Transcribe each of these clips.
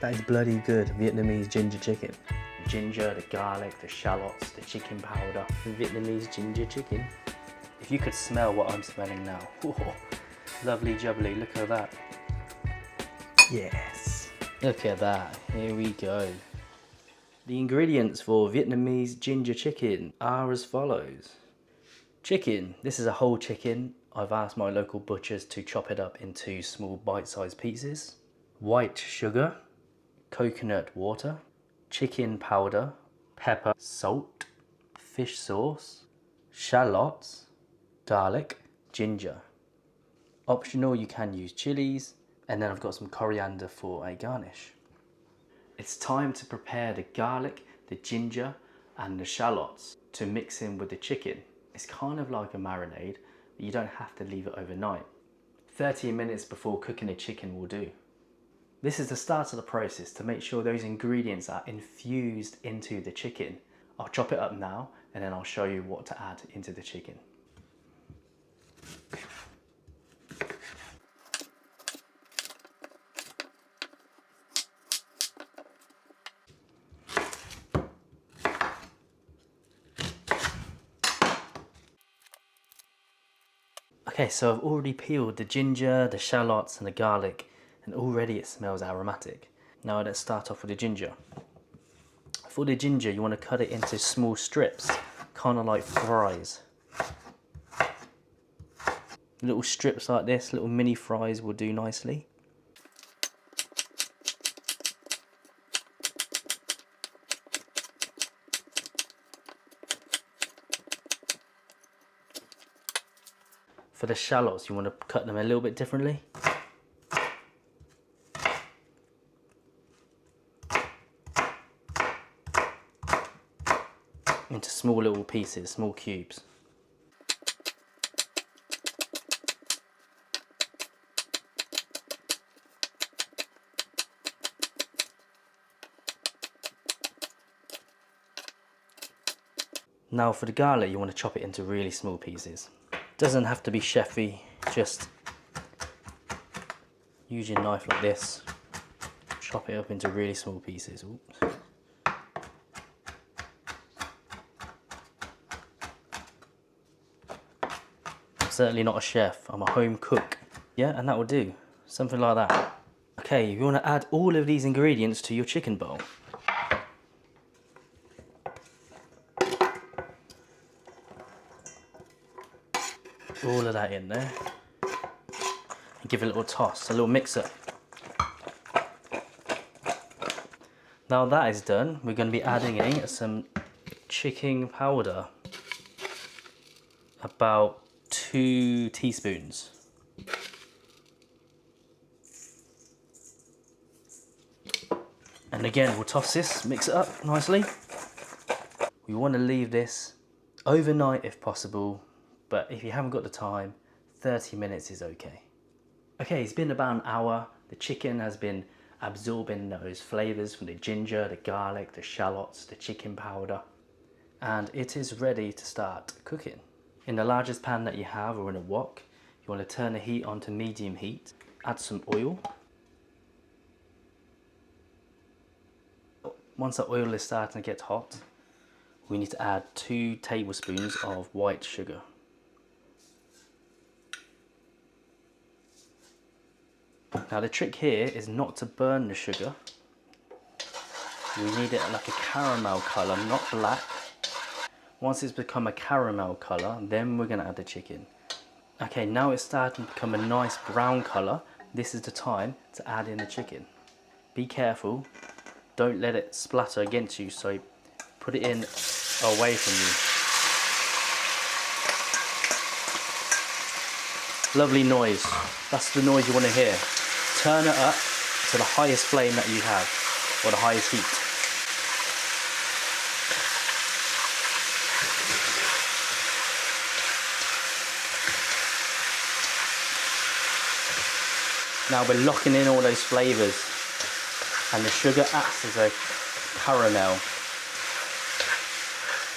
That is bloody good Vietnamese ginger chicken. The ginger, the garlic, the shallots, the chicken powder, the Vietnamese ginger chicken. If you could smell what I'm smelling now. Oh, lovely jubbly, look at that. Yes. Look at that, here we go. The ingredients for Vietnamese ginger chicken are as follows. Chicken, this is a whole chicken. I've asked my local butchers to chop it up into small bite-sized pieces. White sugar, coconut water, chicken powder, pepper, salt, fish sauce, shallots, garlic, ginger. Optional, you can use chilies, and then I've got some coriander for a garnish. It's time to prepare the garlic, the ginger, and the shallots to mix in with the chicken. It's kind of like a marinade, but you don't have to leave it overnight. 30 minutes before cooking the chicken will do. This is the start of the process to make sure those ingredients are infused into the chicken. I'll chop it up now and then I'll show you what to add into the chicken. Okay, so I've already peeled the ginger, the shallots and the garlic, and already it smells aromatic. Now let's start off with the ginger. For the ginger, you want to cut it into small strips, kind of like fries. Little strips like this, little mini fries will do nicely. For the shallots, you want to cut them a little bit differently. Into small little pieces, small cubes. Now for the garlic, you want to chop it into really small pieces. Doesn't have to be chefy, just use your knife like this, chop it up into really small pieces. Oops. I'm certainly not a chef, I'm a home cook. Yeah, and that will do, something like that. Okay, you want to add all of these ingredients to your chicken bowl. All of that in there and give it a little toss, a little mixer. Now that is done, we're going to be adding in some chicken powder, about 2 teaspoons. And again, we'll toss this, mix it up nicely. We want to leave this overnight if possible, but if you haven't got the time, 30 minutes is okay. Okay, it's been about an hour. The chicken has been absorbing those flavors from the ginger, the garlic, the shallots, the chicken powder, and it is ready to start cooking. In the largest pan that you have, or in a wok, you want to turn the heat on to medium heat. Add some oil. Once the oil is starting to get hot, we need to add 2 tablespoons of white sugar. Now the trick here is not to burn the sugar. We need it like a caramel colour, not black. Once it's become a caramel colour, then we're going to add the chicken. Okay, now it's starting to become a nice brown colour. This is the time to add in the chicken. Be careful, don't let it splatter against you, so put it in away from you. Lovely noise, that's the noise you want to hear. Turn it up to the highest flame that you have, or the highest heat. Now we're locking in all those flavours, and the sugar acts as a caramel.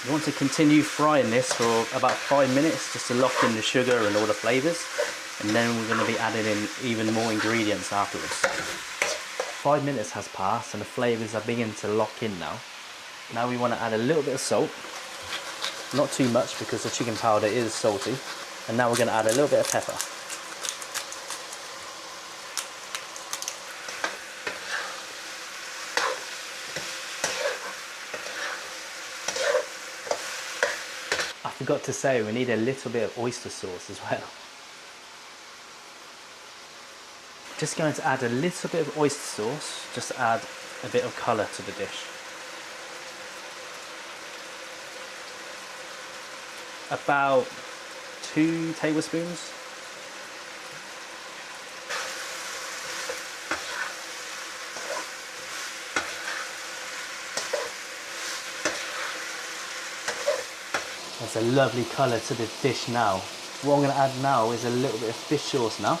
You want to continue frying this for about 5 minutes just to lock in the sugar and all the flavours, and then we're going to be adding in even more ingredients afterwards. 5 minutes has passed and the flavours are beginning to lock in now. Now we want to add a little bit of salt. Not too much because the chicken powder is salty. And now we're going to add a little bit of pepper. I forgot to say we need a little bit of oyster sauce as well. Just going to add a little bit of oyster sauce, just to add a bit of colour to the dish. About 2 tablespoons. That's a lovely colour to the dish now. What I'm going to add now is a little bit of fish sauce now.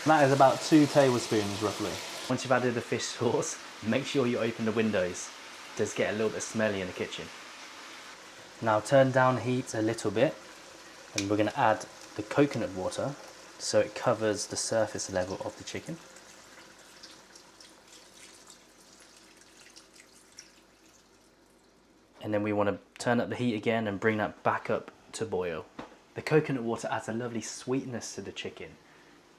That is about 2 tablespoons roughly. Once you've added the fish sauce, make sure you open the windows. It does get a little bit smelly in the kitchen. Now turn down heat a little bit and we're going to add the coconut water so it covers the surface level of the chicken. And then we want to turn up the heat again and bring that back up to boil. The coconut water adds a lovely sweetness to the chicken.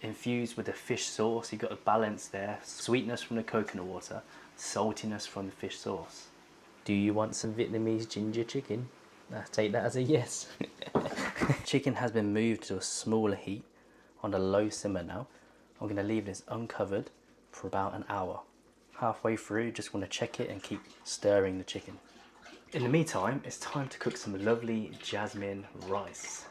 Infused with the fish sauce, you've got a balance there. Sweetness from the coconut water, saltiness from the fish sauce. Do you want some Vietnamese ginger chicken? I take that as a yes. Chicken has been moved to a smaller heat on a low simmer now. I'm going to leave this uncovered for about an hour. Halfway through, just want to check it and keep stirring the chicken. In the meantime, it's time to cook some lovely jasmine rice.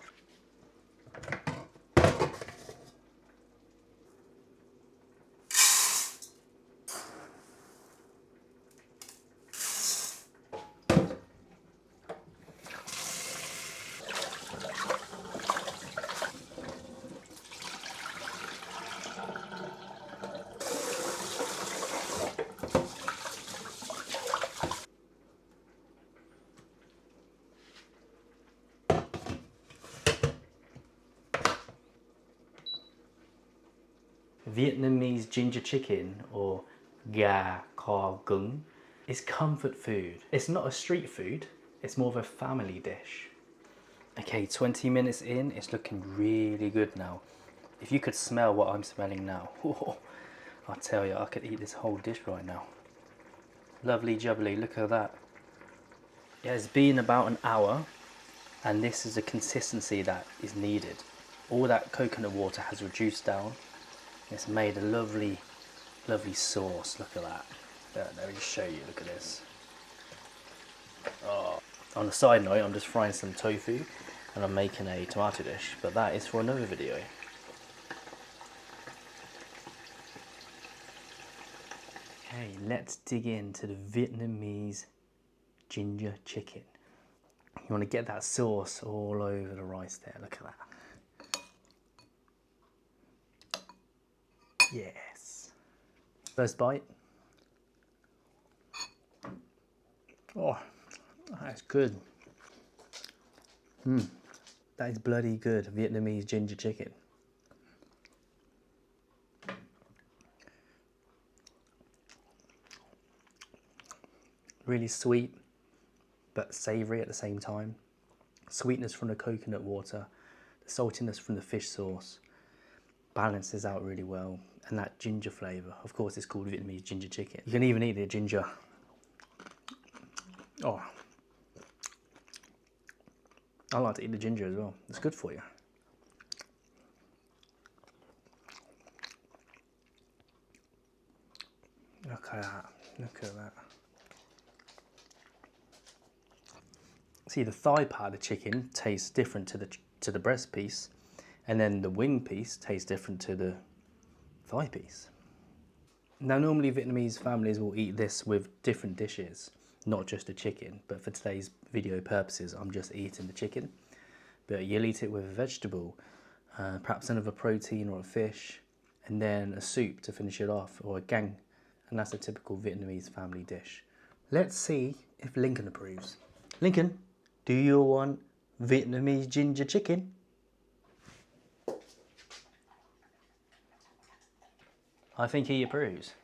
Vietnamese ginger chicken, or gà kho Gung, is comfort food. It's not a street food, it's more of a family dish. Okay, 20 minutes in, it's looking really good now. If you could smell what I'm smelling now, I tell you, I could eat this whole dish right now. Lovely jubbly, look at that. It has been about an hour, and this is a consistency that is needed. All that coconut water has reduced down. It's made a lovely, lovely sauce. Look at that. Let me show you. Look at this. Oh. On a side note, I'm just frying some tofu and I'm making a tomato dish, but that is for another video. Okay, let's dig into the Vietnamese ginger chicken. You want to get that sauce all over the rice there. Look at that. Yes. First bite. Oh, that's good. That is bloody good Vietnamese ginger chicken. Really sweet, but savoury at the same time. Sweetness from the coconut water, the saltiness from the fish sauce balances out really well. And that ginger flavour, of course it's called Vietnamese ginger chicken. You can even eat the ginger. Oh, I like to eat the ginger as well. It's good for you. Look at that, look at that. See, the thigh part of the chicken tastes different to the breast piece, and then the wing piece tastes different to the thigh piece. Now normally Vietnamese families will eat this with different dishes, not just the chicken, but for today's video purposes I'm just eating the chicken. But you'll eat it with a vegetable, perhaps another protein or a fish, and then a soup to finish it off, or a gang, and that's a typical Vietnamese family dish. Let's see if Lincoln approves. Lincoln, do you want Vietnamese ginger chicken? I think he approves.